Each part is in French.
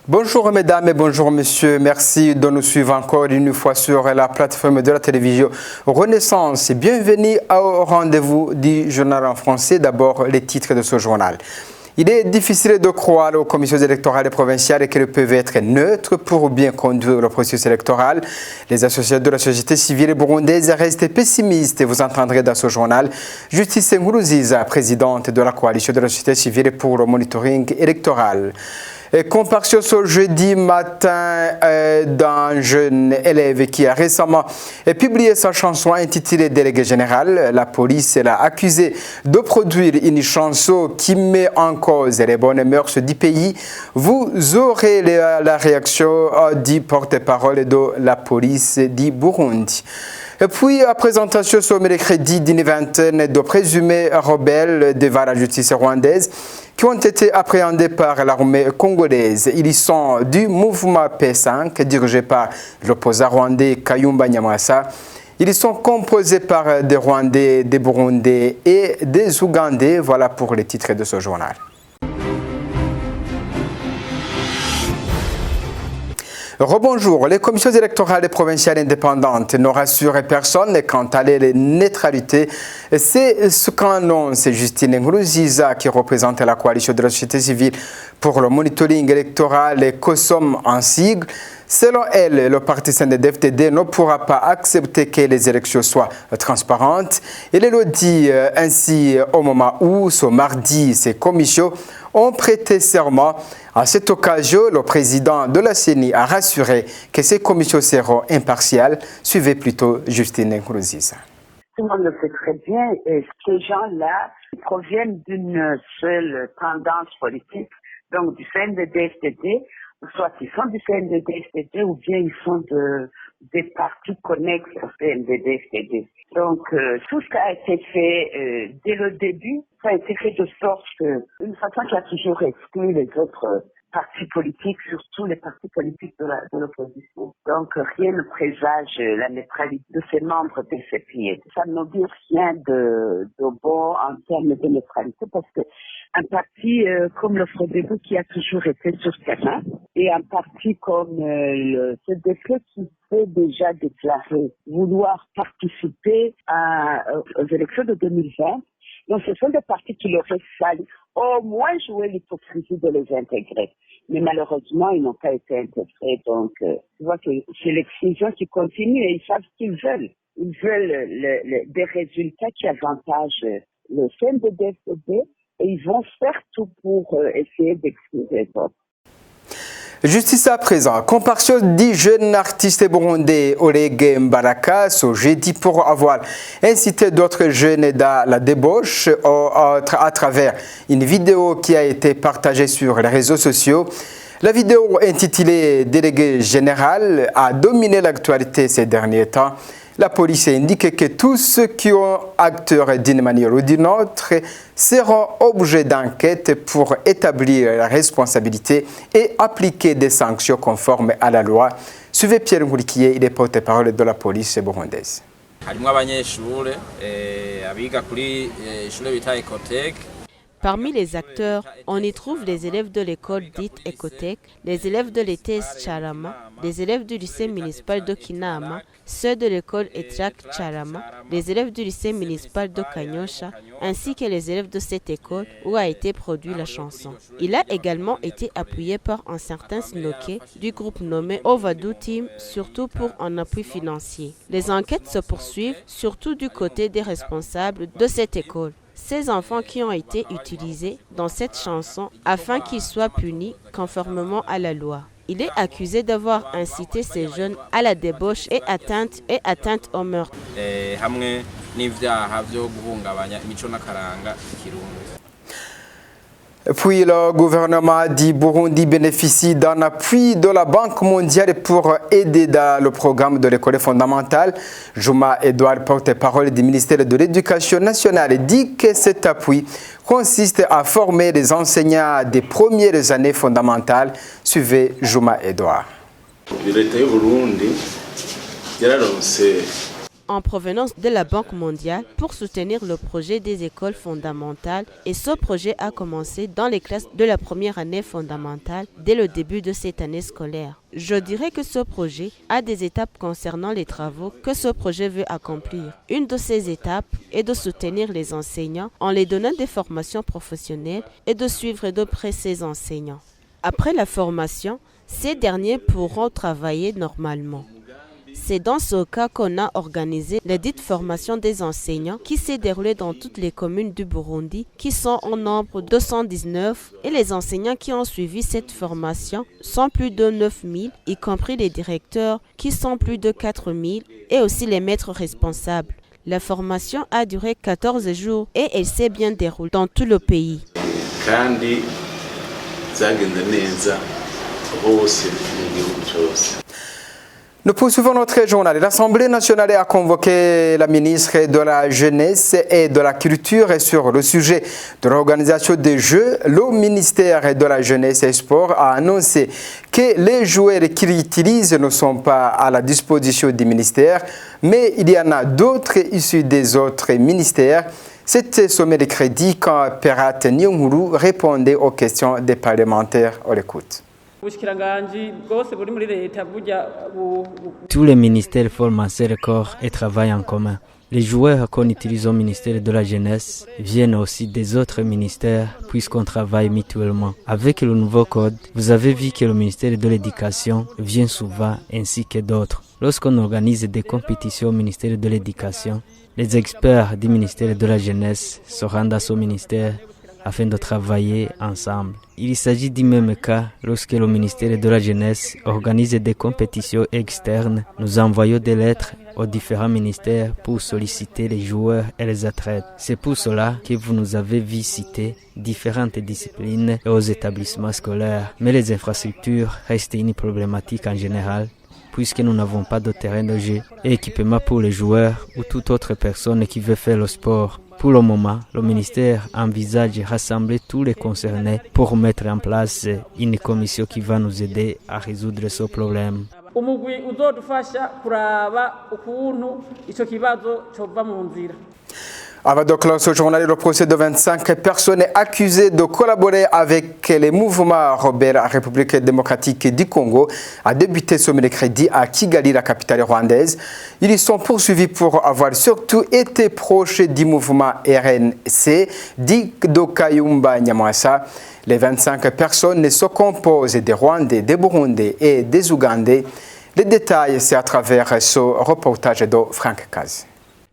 Bonjour mesdames et bonjour messieurs, merci de nous suivre encore une fois sur la plateforme de la télévision Renaissance. Bienvenue au rendez-vous du journal en français. D'abord les titres de ce journal. Il est difficile de croire aux commissions électorales provinciales qu'elles peuvent être neutres pour bien conduire le processus électoral. Les associations de la société civile burundaise restent pessimistes. Vous entendrez dans ce journal Justice Nkuruziza, présidente de la coalition de la société civile pour le monitoring électoral. Comparution ce jeudi matin d'un jeune élève qui a récemment publié sa chanson intitulée Délégué général. La police l'a accusé de produire une chanson qui met en cause les bonnes mœurs du pays. Vous aurez la réaction du porte-parole de la police du Burundi. Et puis, la présentation sur mercredi d'une vingtaine de présumés rebelles devant la justice rwandaise qui ont été appréhendés par l'armée congolaise. Ils sont du mouvement P5 dirigé par l'opposant rwandais Kayumba Nyamwasa. Ils sont composés par des Rwandais, des Burundais et des Ougandais. Voilà pour les titres de ce journal. Rebonjour. Les commissions électorales provinciales indépendantes ne rassurent personne quant à la neutralité. C'est ce qu'annonce Justine Nkuruziza qui représente la coalition de la société civile pour le monitoring électoral et COSOM en sigle. Selon elle, le parti CNDD-FDD ne pourra pas accepter que les élections soient transparentes. Elle le dit ainsi au moment où, ce mardi, ces commissions ont prêté serment. À cette occasion, le président de la CENI a rassuré que ces commissions seront impartiales. Suivez plutôt Justine Nkuruziza. Tout le monde le sait très bien, et ces gens-là proviennent d'une seule tendance politique, donc du CNDD-FDD, soit ils sont du CNDD-FDD ou bien ils sont des partis connexes au CNDD-FDD. Donc tout ce qui a été fait dès le début, ça a été fait de sorte qu'une façon qui a toujours exclu les autres partis politiques, surtout les partis politiques de l'opposition. Donc rien ne présage la neutralité de ces membres de ces pays. Ça ne dit rien de bon en termes de neutralité parce que un parti comme le Frodebo qui a toujours été sur terrain et un parti comme le CDP qui peut déjà déclarer vouloir participer aux élections de 2020. Donc ce sont des partis qui l'auraient fallu au moins jouer l'hypocrisie de les intégrer. Mais malheureusement, ils n'ont pas été intégrés. Donc, tu vois que c'est l'exclusion qui continue et ils savent ce qu'ils veulent. Ils veulent des résultats qui avantagent le CNDD-FDD et ils vont faire tout pour essayer d'exclure les autres. Justice à présent, comparution du jeune artiste burundais Oleg Mbaraka ce jeudi pour avoir incité d'autres jeunes dans la débauche à travers une vidéo qui a été partagée sur les réseaux sociaux. La vidéo intitulée Délégué général a dominé l'actualité ces derniers temps. La police indique que tous ceux qui ont acteurs d'une manière ou d'une autre seront objets d'enquête pour établir la responsabilité et appliquer des sanctions conformes à la loi. Suivez Pierre Nkurikiye, il est porte-parole de la police burundaise. Parmi les acteurs, on y trouve les élèves de l'école dite Ecotech, les élèves de l'ETS Charama, les élèves du lycée municipal de Kinama, ceux de l'école Etrak Charama, les élèves du lycée municipal de Kanyosha, ainsi que les élèves de cette école où a été produite la chanson. Il a également été appuyé par un certain Snoke du groupe nommé Ovadu Team, surtout pour un appui financier. Les enquêtes se poursuivent, surtout du côté des responsables de cette école. Ces enfants qui ont été utilisés dans cette chanson afin qu'ils soient punis conformément à la loi. Il est accusé d'avoir incité ces jeunes à la débauche et atteinte au meurtre. Puis le gouvernement du Burundi bénéficie d'un appui de la Banque mondiale pour aider dans le programme de l'école fondamentale. Juma Edouard, porte-parole du ministère de l'Éducation nationale, dit que cet appui consiste à former les enseignants des premières années fondamentales. Suivez Juma Edouard. en provenance de la Banque mondiale pour soutenir le projet des écoles fondamentales et ce projet a commencé dans les classes de la première année fondamentale dès le début de cette année scolaire. Je dirais que ce projet a des étapes concernant les travaux que ce projet veut accomplir. Une de ces étapes est de soutenir les enseignants en les donnant des formations professionnelles et de suivre de près ces enseignants. Après la formation, ces derniers pourront travailler normalement. C'est dans ce cas qu'on a organisé la dite formation des enseignants qui s'est déroulée dans toutes les communes du Burundi qui sont en nombre de 219 et les enseignants qui ont suivi cette formation sont plus de 9000, y compris les directeurs qui sont plus de 4000 et aussi les maîtres responsables. La formation a duré 14 jours et elle s'est bien déroulée dans tout le pays. Nous poursuivons notre journal. L'Assemblée nationale a convoqué la ministre de la Jeunesse et de la Culture sur le sujet de l'organisation des Jeux. Le ministère de la Jeunesse et Sport a annoncé que les joueurs qu'ils utilisent ne sont pas à la disposition du ministère, mais il y en a d'autres issus des autres ministères. C'était sommet de crédit quand Perat Nyonguru répondait aux questions des parlementaires. On l'écoute. Tous les ministères forment un seul corps et travaillent en commun. Les joueurs qu'on utilise au ministère de la Jeunesse viennent aussi des autres ministères puisqu'on travaille mutuellement. Avec le nouveau code, vous avez vu que le ministère de l'Éducation vient souvent ainsi que d'autres. Lorsqu'on organise des compétitions au ministère de l'Éducation, les experts du ministère de la Jeunesse se rendent à ce ministère afin de travailler ensemble. Il s'agit du même cas lorsque le ministère de la Jeunesse organise des compétitions externes. Nous envoyons des lettres aux différents ministères pour solliciter les joueurs et les athlètes. C'est pour cela que vous nous avez vu citer différentes disciplines et aux établissements scolaires. Mais les infrastructures restent une problématique en général, puisque nous n'avons pas de terrain de jeu et équipement pour les joueurs ou toute autre personne qui veut faire le sport. Pour le moment, le ministère envisage de rassembler tous les concernés pour mettre en place une commission qui va nous aider à résoudre ce problème. Avant de clore ce journal, le procès de 25 personnes accusées de collaborer avec les mouvements rebelles en République démocratique du Congo a débuté ce mercredi à Kigali, la capitale rwandaise. Ils y sont poursuivis pour avoir surtout été proches du mouvement RNC, dit de Kayumba Nyamwasa. Les 25 personnes se composent des Rwandais, des Burundais et des Ougandais. Les détails, c'est à travers ce reportage de Franck Kaz.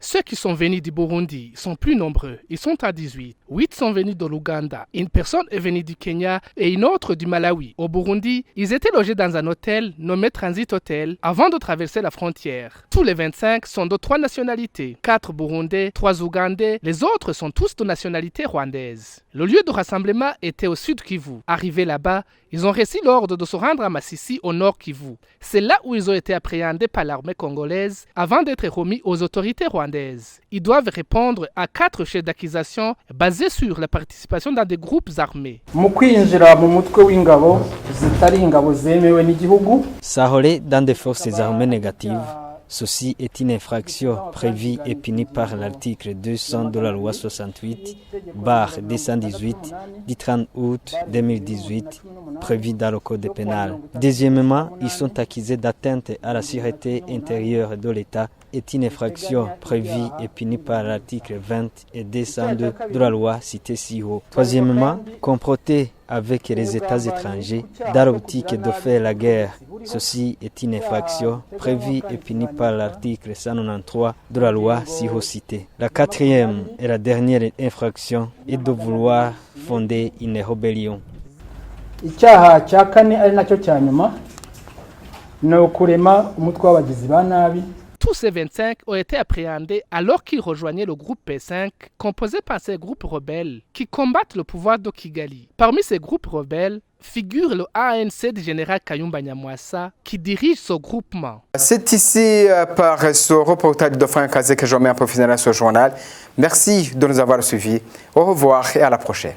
Ceux qui sont venus du Burundi sont plus nombreux, ils sont à 18. 8 sont venus de l'Ouganda, une personne est venue du Kenya et une autre du Malawi. Au Burundi, ils étaient logés dans un hôtel nommé Transit Hotel avant de traverser la frontière. Tous les 25 sont de 3 nationalités, 4 Burundais, 3 Ougandais, les autres sont tous de nationalité rwandaise. Le lieu de rassemblement était au sud Kivu. Arrivés là-bas, ils ont reçu l'ordre de se rendre à Massissi au nord Kivu. C'est là où ils ont été appréhendés par l'armée congolaise avant d'être remis aux autorités rwandaises. Ils doivent répondre à 4 chefs d'accusation basés sur la participation dans des groupes armés. S'enrôler dans des forces armées négatives, ceci est une infraction prévue et punie par l'article 200 de la loi 68/218 du 30 août 2018 prévu dans le code pénal. Deuxièmement, ils sont accusés d'atteinte à la sûreté intérieure de l'État est une infraction prévue et punie par l'article 20 et 202 de la loi citée si haut. Troisièmement, comploter avec les États étrangers dans l'optique de faire la guerre. Ceci est une infraction prévue et punie par l'article 193 de la loi si haut citée. La quatrième et la dernière infraction est de vouloir fonder une rébellion. Icyaha cya kane ari nacyo cya nyuma ni ukurema umutwe w'abagizi ba nabi. Tous ces 25 ont été appréhendés alors qu'ils rejoignaient le groupe P5, composé par ces groupes rebelles qui combattent le pouvoir de Kigali. Parmi ces groupes rebelles figure le ANC du général Kayumba Nyamwasa qui dirige ce groupement. C'est ici par ce reportage de Franck Kazé que je mets en professionnel à ce journal. Merci de nous avoir suivis. Au revoir et à la prochaine.